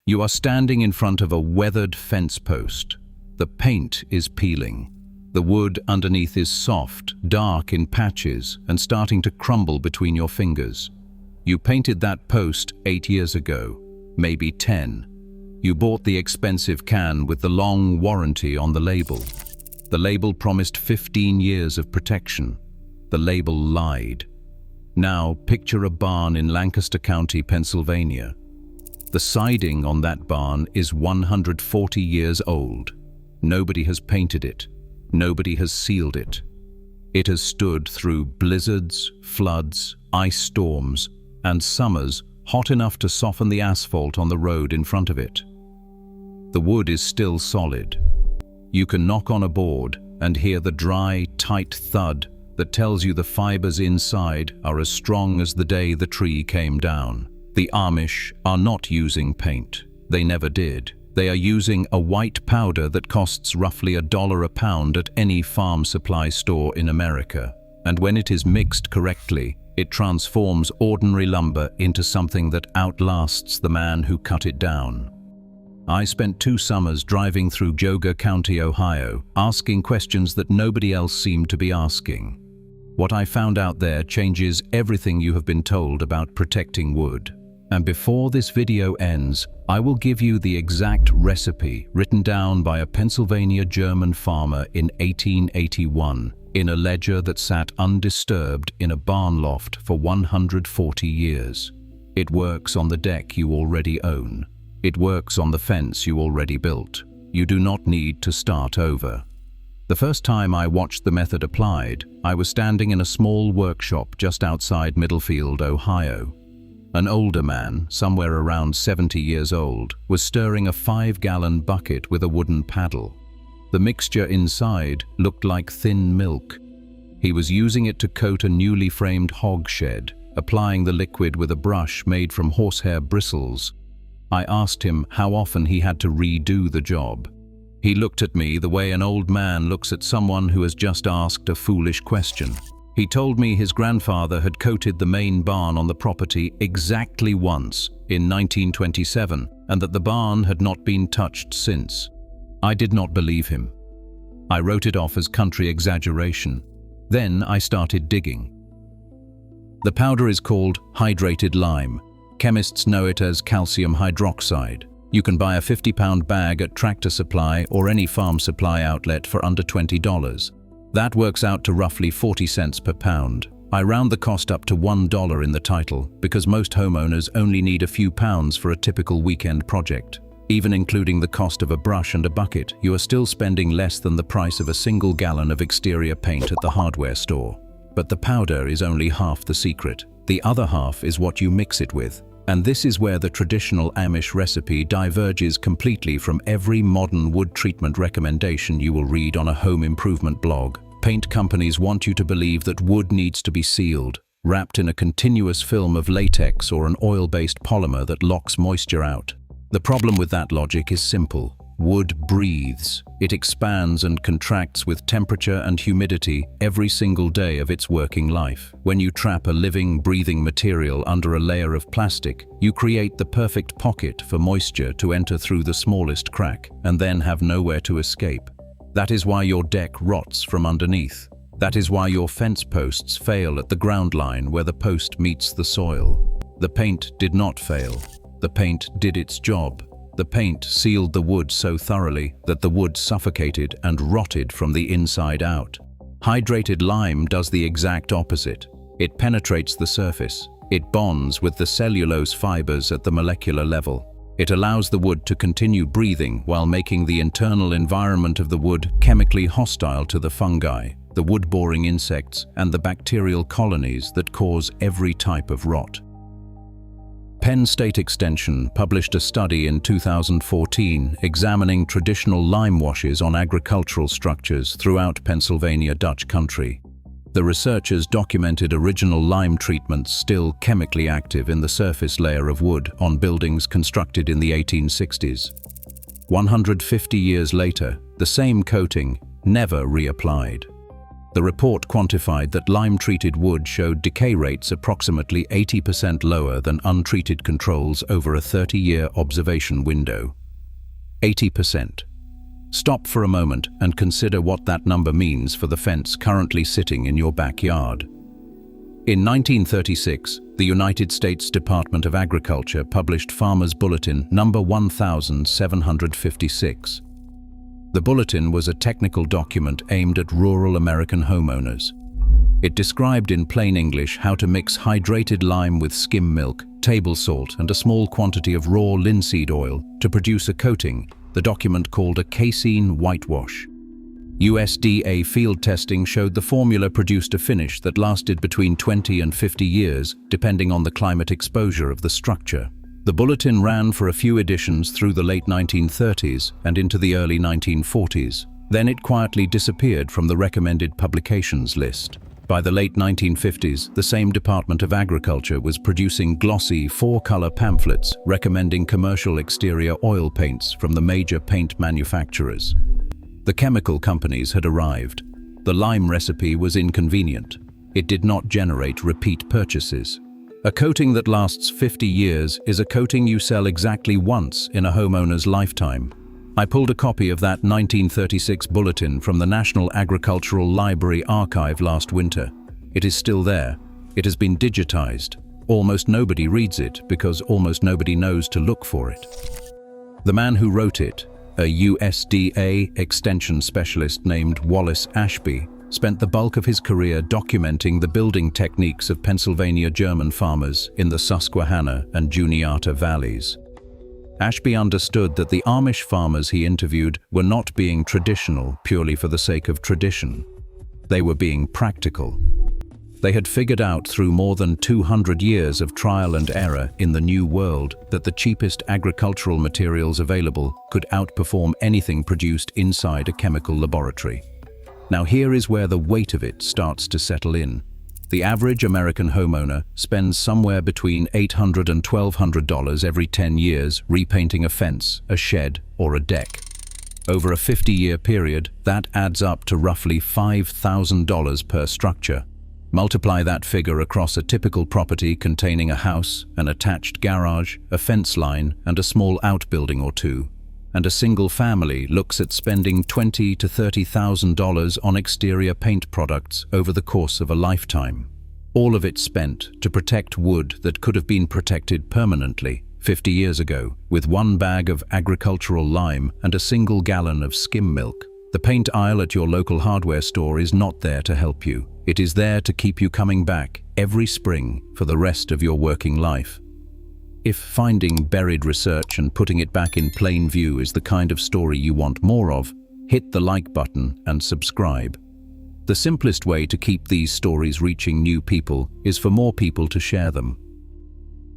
You are standing in front of a weathered fence post. The paint is peeling. The wood underneath is soft, dark in patches, and starting to crumble between your fingers. You painted that post 8 years ago, maybe 10. You bought the expensive can with the long warranty on the label. The label promised 15 years of protection. The label lied. Now picture a barn in Lancaster County, Pennsylvania. The siding on that barn is 140 years old. Nobody has painted it. Nobody has sealed it. It has stood through blizzards, floods, ice storms, and summers hot enough to soften the asphalt on the road in front of it. The wood is still solid. You can knock on a board and hear the dry, tight thud that tells you the fibers inside are as strong as the day the tree came down. The Amish are not using paint. They never did. They are using a white powder that costs roughly $1 a pound at any farm supply store in America. And when it is mixed correctly, it transforms ordinary lumber into something that outlasts the man who cut it down. I spent 2 summers driving through Geauga County, Ohio, asking questions that nobody else seemed to be asking. What I found out there changes everything you have been told about protecting wood. And before this video ends, I will give you the exact recipe written down by a Pennsylvania German farmer in 1881 in a ledger that sat undisturbed in a barn loft for 140 years. It works on the deck you already own. It works on the fence you already built. You do not need to start over. The first time I watched the method applied, I was standing in a small workshop just outside Middlefield, Ohio. An older man, somewhere around 70 years old, was stirring a 5-gallon bucket with a wooden paddle. The mixture inside looked like thin milk. He was using it to coat a newly framed hog shed, applying the liquid with a brush made from horsehair bristles. I asked him how often he had to redo the job. He looked at me the way an old man looks at someone who has just asked a foolish question. He told me his grandfather had coated the main barn on the property exactly once, in 1927, and that the barn had not been touched since. I did not believe him. I wrote it off as country exaggeration. Then I started digging. The powder is called hydrated lime. Chemists know it as calcium hydroxide. You can buy a 50-pound bag at Tractor Supply or any farm supply outlet for under $20. That works out to roughly 40 cents per pound. I round the cost up to $1 in the title because most homeowners only need a few pounds for a typical weekend project. Even including the cost of a brush and a bucket, you are still spending less than the price of a single gallon of exterior paint at the hardware store. But the powder is only half the secret. The other half is what you mix it with. And this is where the traditional Amish recipe diverges completely from every modern wood treatment recommendation you will read on a home improvement blog. Paint companies want you to believe that wood needs to be sealed, wrapped in a continuous film of latex or an oil-based polymer that locks moisture out. The problem with that logic is simple. Wood breathes. It expands and contracts with temperature and humidity every single day of its working life. When you trap a living, breathing material under a layer of plastic, you create the perfect pocket for moisture to enter through the smallest crack and then have nowhere to escape. That is why your deck rots from underneath. That is why your fence posts fail at the ground line where the post meets the soil. The paint did not fail. The paint did its job. The paint sealed the wood so thoroughly that the wood suffocated and rotted from the inside out. Hydrated lime does the exact opposite. It penetrates the surface. It bonds with the cellulose fibers at the molecular level. It allows the wood to continue breathing while making the internal environment of the wood chemically hostile to the fungi, the wood-boring insects, and the bacterial colonies that cause every type of rot. Penn State Extension published a study in 2014 examining traditional lime washes on agricultural structures throughout Pennsylvania Dutch country. The researchers documented original lime treatments still chemically active in the surface layer of wood on buildings constructed in the 1860s. 150 years later, the same coating never reapplied. The report quantified that lime-treated wood showed decay rates approximately 80% lower than untreated controls over a 30-year observation window. 80%. Stop for a moment and consider what that number means for the fence currently sitting in your backyard. In 1936, the United States Department of Agriculture published Farmers Bulletin number 1756. The bulletin was a technical document aimed at rural American homeowners. It described in plain English how to mix hydrated lime with skim milk, table salt, and a small quantity of raw linseed oil to produce a coating the document called a casein whitewash. USDA field testing showed the formula produced a finish that lasted between 20 and 50 years, depending on the climate exposure of the structure. The bulletin ran for a few editions through the late 1930s and into the early 1940s. Then it quietly disappeared from the recommended publications list. By the late 1950s, the same Department of Agriculture was producing glossy 4-color pamphlets recommending commercial exterior oil paints from the major paint manufacturers. The chemical companies had arrived. The lime recipe was inconvenient. It did not generate repeat purchases. A coating that lasts 50 years is a coating you sell exactly once in a homeowner's lifetime. I pulled a copy of that 1936 bulletin from the National Agricultural Library archive last winter. It is still there. It has been digitized. Almost nobody reads it because almost nobody knows to look for it. The man who wrote it, a USDA extension specialist named Wallace Ashby, spent the bulk of his career documenting the building techniques of Pennsylvania German farmers in the Susquehanna and Juniata valleys. Ashby understood that the Amish farmers he interviewed were not being traditional purely for the sake of tradition. They were being practical. They had figured out through more than 200 years of trial and error in the New World that the cheapest agricultural materials available could outperform anything produced inside a chemical laboratory. Now here is where the weight of it starts to settle in. The average American homeowner spends somewhere between $800 and $1,200 every 10 years repainting a fence, a shed, or a deck. Over a 50-year period, that adds up to roughly $5,000 per structure. Multiply that figure across a typical property containing a house, an attached garage, a fence line, and a small outbuilding or two, and a single family looks at spending $20,000 to $30,000 on exterior paint products over the course of a lifetime. All of it spent to protect wood that could have been protected permanently 50 years ago with one bag of agricultural lime and a single gallon of skim milk. The paint aisle at your local hardware store is not there to help you. It is there to keep you coming back every spring for the rest of your working life. If finding buried research and putting it back in plain view is the kind of story you want more of, hit the like button and subscribe. The simplest way to keep these stories reaching new people is for more people to share them.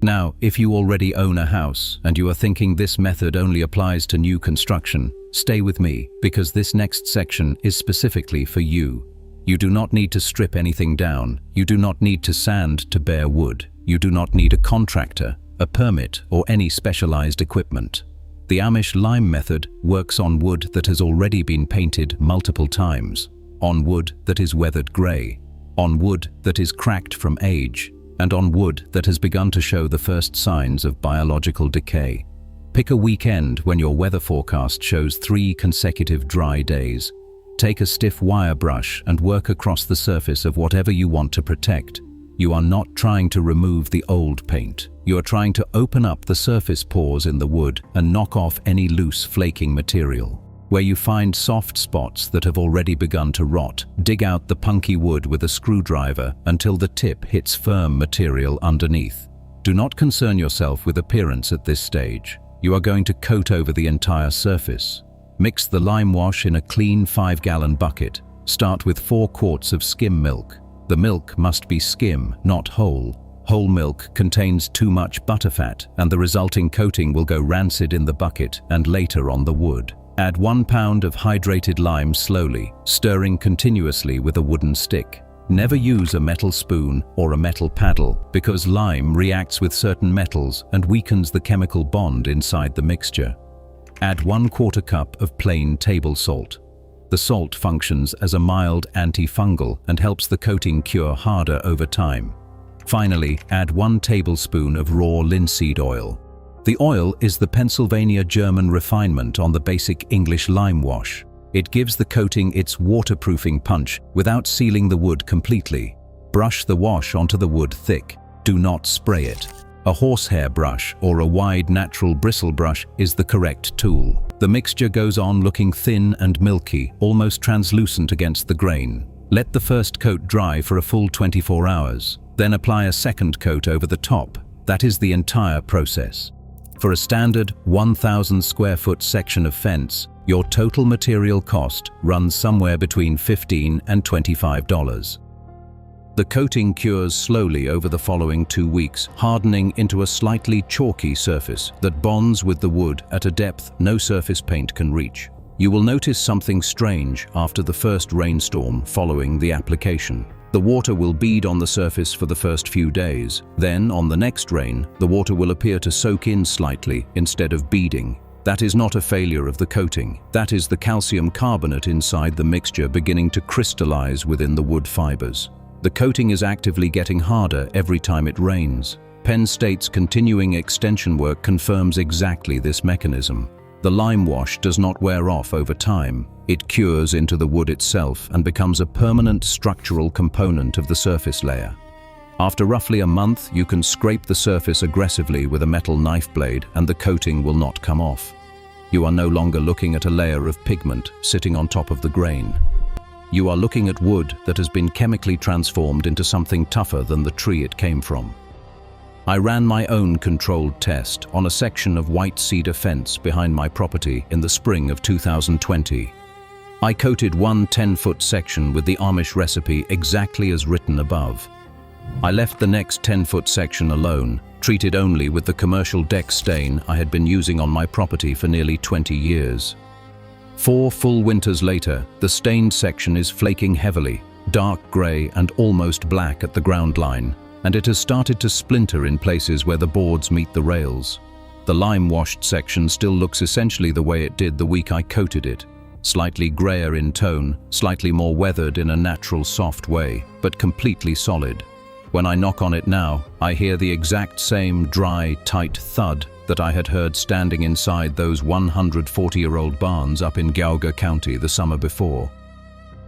Now, if you already own a house and you are thinking this method only applies to new construction, stay with me because this next section is specifically for you. You do not need to strip anything down. You do not need to sand to bare wood. You do not need a contractor, a permit, or any specialized equipment. The Amish lime method works on wood that has already been painted multiple times, on wood that is weathered gray, on wood that is cracked from age, and on wood that has begun to show the first signs of biological decay. Pick a weekend when your weather forecast shows 3 consecutive dry days. Take a stiff wire brush and work across the surface of whatever you want to protect. You are not trying to remove the old paint. You are trying to open up the surface pores in the wood and knock off any loose flaking material. Where you find soft spots that have already begun to rot, dig out the punky wood with a screwdriver until the tip hits firm material underneath. Do not concern yourself with appearance at this stage. You are going to coat over the entire surface. Mix the lime wash in a clean 5-gallon bucket. Start with 4 quarts of skim milk. The milk must be skim, not whole. Whole milk contains too much butterfat, and the resulting coating will go rancid in the bucket and later on the wood. Add 1 pound of hydrated lime slowly, stirring continuously with a wooden stick. Never use a metal spoon or a metal paddle because lime reacts with certain metals and weakens the chemical bond inside the mixture. Add 1/4 cup of plain table salt. The salt functions as a mild antifungal and helps the coating cure harder over time. Finally, add 1 tablespoon of raw linseed oil. The oil is the Pennsylvania German refinement on the basic English lime wash. It gives the coating its waterproofing punch without sealing the wood completely. Brush the wash onto the wood thick. Do not spray it. A horsehair brush or a wide natural bristle brush is the correct tool. The mixture goes on looking thin and milky, almost translucent against the grain. Let the first coat dry for a full 24 hours. Then apply a second coat over the top. That is the entire process. For a standard 1,000 square foot section of fence, your total material cost runs somewhere between $15 and $25. The coating cures slowly over the following 2 weeks, hardening into a slightly chalky surface that bonds with the wood at a depth no surface paint can reach. You will notice something strange after the first rainstorm following the application. The water will bead on the surface for the first few days. Then, on the next rain, the water will appear to soak in slightly instead of beading. That is not a failure of the coating. That is the calcium carbonate inside the mixture beginning to crystallize within the wood fibers. The coating is actively getting harder every time it rains. Penn State's continuing extension work confirms exactly this mechanism. The lime wash does not wear off over time. It cures into the wood itself and becomes a permanent structural component of the surface layer. After roughly a month, you can scrape the surface aggressively with a metal knife blade and the coating will not come off. You are no longer looking at a layer of pigment sitting on top of the grain. You are looking at wood that has been chemically transformed into something tougher than the tree it came from. I ran my own controlled test on a section of white cedar fence behind my property in the spring of 2020. I coated one 10-foot section with the Amish recipe exactly as written above. I left the next 10-foot section alone, treated only with the commercial deck stain I had been using on my property for nearly 20 years. 4 full winters later, the stained section is flaking heavily, dark gray and almost black at the ground line, and it has started to splinter in places where the boards meet the rails. The lime-washed section still looks essentially the way it did the week I coated it. Slightly grayer in tone, slightly more weathered in a natural soft way, but completely solid. When I knock on it now, I hear the exact same dry, tight thud that I had heard standing inside those 140-year-old barns up in Geauga County the summer before.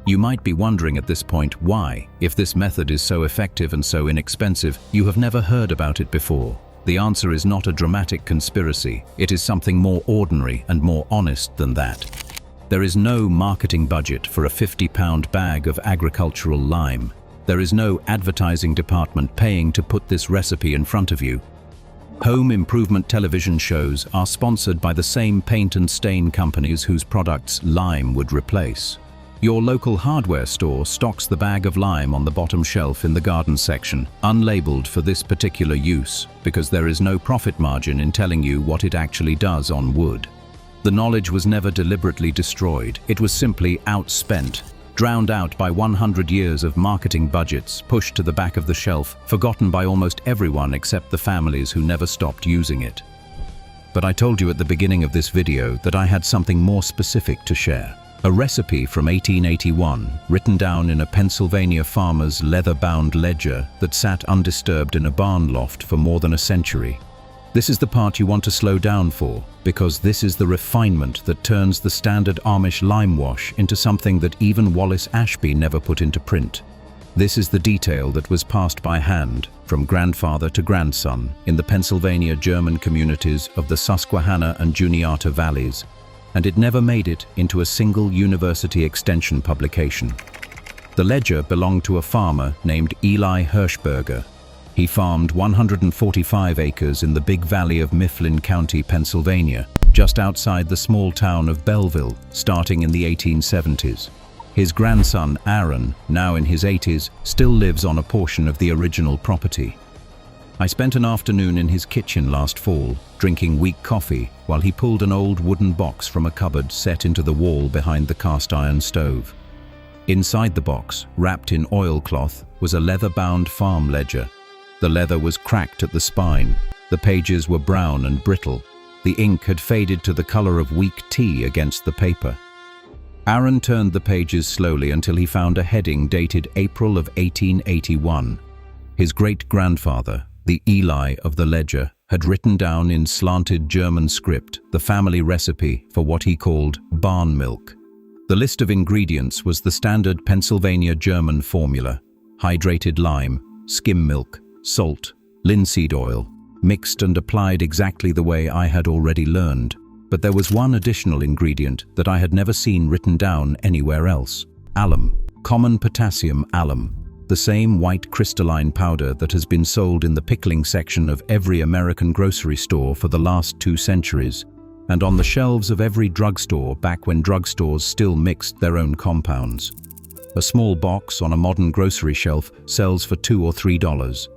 You might be wondering at this point why, if this method is so effective and so inexpensive, you have never heard about it before. The answer is not a dramatic conspiracy. It is something more ordinary and more honest than that. There is no marketing budget for a 50-pound bag of agricultural lime. There is no advertising department paying to put this recipe in front of you. Home improvement television shows are sponsored by the same paint and stain companies whose products lime would replace. Your local hardware store stocks the bag of lime on the bottom shelf in the garden section, unlabeled for this particular use, because there is no profit margin in telling you what it actually does on wood. The knowledge was never deliberately destroyed. It was simply outspent, drowned out by 100 years of marketing budgets, pushed to the back of the shelf, forgotten by almost everyone except the families who never stopped using it. But I told you at the beginning of this video that I had something more specific to share. A recipe from 1881, written down in a Pennsylvania farmer's leather-bound ledger that sat undisturbed in a barn loft for more than a century. This is the part you want to slow down for, because this is the refinement that turns the standard Amish lime wash into something that even Wallace Ashby never put into print. This is the detail that was passed by hand from grandfather to grandson in the Pennsylvania German communities of the Susquehanna and Juniata valleys, and it never made it into a single university extension publication. The ledger belonged to a farmer named Eli Hirschberger. He farmed 145 acres in the big valley of Mifflin County, Pennsylvania, just outside the small town of Belleville, starting in the 1870s. His grandson, Aaron, now in his 80s, still lives on a portion of the original property. I spent an afternoon in his kitchen last fall, drinking weak coffee, while he pulled an old wooden box from a cupboard set into the wall behind the cast-iron stove. Inside the box, wrapped in oilcloth, was a leather-bound farm ledger. The leather was cracked at the spine, the pages were brown and brittle, the ink had faded to the color of weak tea against the paper. Aaron turned the pages slowly until he found a heading dated April of 1881. His great-grandfather, the Eli of the ledger, had written down in slanted German script the family recipe for what he called barn milk. The list of ingredients was the standard Pennsylvania German formula: hydrated lime, skim milk, salt, linseed oil, mixed and applied exactly the way I had already learned. But there was one additional ingredient that I had never seen written down anywhere else: alum, common potassium alum, the same white crystalline powder that has been sold in the pickling section of every American grocery store for the last 2 centuries, and on the shelves of every drugstore back when drugstores still mixed their own compounds. A small box on a modern grocery shelf sells for $2 or $3.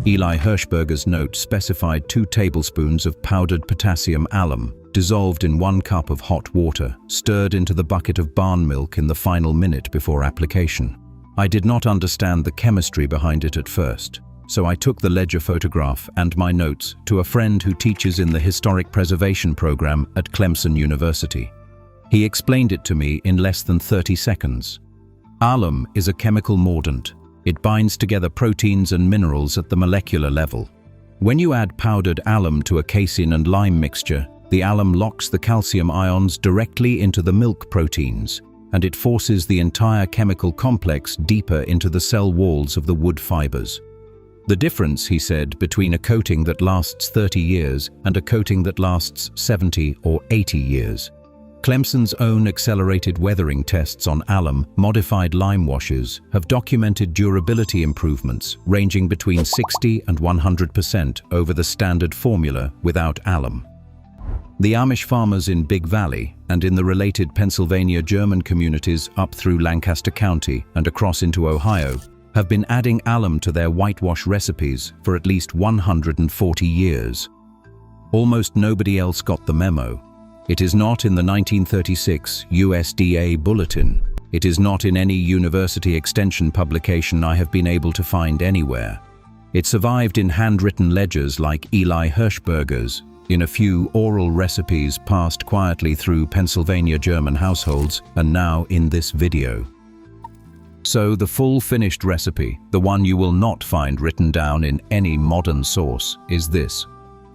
Eli Hirschberger's note specified 2 tablespoons of powdered potassium alum, dissolved in 1 cup of hot water, stirred into the bucket of barn milk in the final minute before application. I did not understand the chemistry behind it at first, so I took the ledger photograph and my notes to a friend who teaches in the Historic Preservation program at Clemson University. He explained it to me in less than 30 seconds. Alum is a chemical mordant. It binds together proteins and minerals at the molecular level. When you add powdered alum to a casein and lime mixture, the alum locks the calcium ions directly into the milk proteins, and it forces the entire chemical complex deeper into the cell walls of the wood fibers. The difference, he said, between a coating that lasts 30 years and a coating that lasts 70 or 80 years. Clemson's own accelerated weathering tests on alum-modified lime washes have documented durability improvements ranging between 60 and 100% over the standard formula without alum. The Amish farmers in Big Valley and in the related Pennsylvania German communities up through Lancaster County and across into Ohio have been adding alum to their whitewash recipes for at least 140 years. Almost nobody else got the memo. It is not in the 1936 USDA Bulletin. It is not in any university extension publication I have been able to find anywhere. It survived in handwritten ledgers like Eli Hirschberger's, in a few oral recipes passed quietly through Pennsylvania German households, and now in this video. So the full finished recipe, the one you will not find written down in any modern source, is this: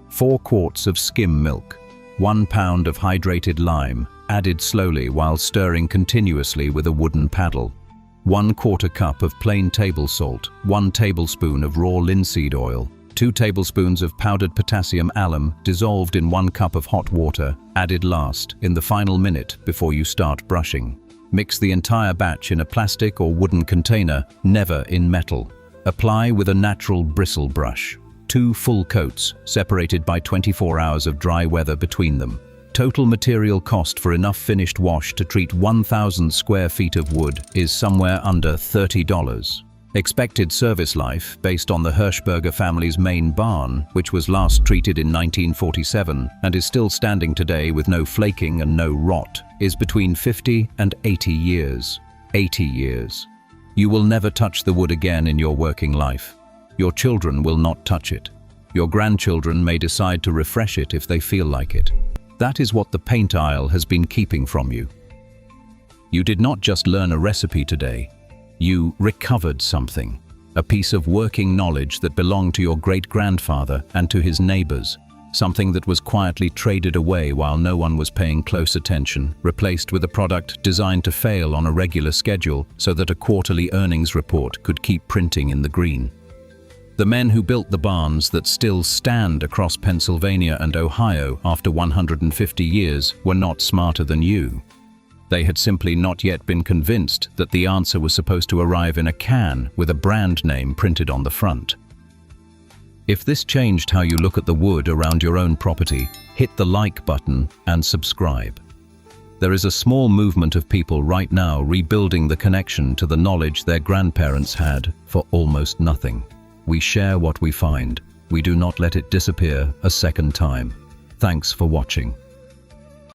4 quarts of skim milk, 1 pound of hydrated lime, added slowly while stirring continuously with a wooden paddle, 1/4 cup of plain table salt, 1 tablespoon of raw linseed oil, 2 tablespoons of powdered potassium alum dissolved in 1 cup of hot water, added last, in the final minute before you start brushing. Mix the entire batch in a plastic or wooden container, never in metal. Apply with a natural bristle brush. 2 full coats, separated by 24 hours of dry weather between them. Total material cost for enough finished wash to treat 1,000 square feet of wood is somewhere under $30. Expected service life, based on the Hirschberger family's main barn, which was last treated in 1947 and is still standing today with no flaking and no rot, is between 50 and 80 years. 80 years. You will never touch the wood again in your working life. Your children will not touch it. Your grandchildren may decide to refresh it if they feel like it. That is what the paint aisle has been keeping from you. You did not just learn a recipe today. You recovered something, a piece of working knowledge that belonged to your great-grandfather and to his neighbors, something that was quietly traded away while no one was paying close attention, replaced with a product designed to fail on a regular schedule so that a quarterly earnings report could keep printing in the green. The men who built the barns that still stand across Pennsylvania and Ohio after 150 years were not smarter than you. They had simply not yet been convinced that the answer was supposed to arrive in a can with a brand name printed on the front. If this changed how you look at the wood around your own property, hit the like button and subscribe. There is a small movement of people right now rebuilding the connection to the knowledge their grandparents had for almost nothing. We share what we find. We do not let it disappear a second time. Thanks for watching.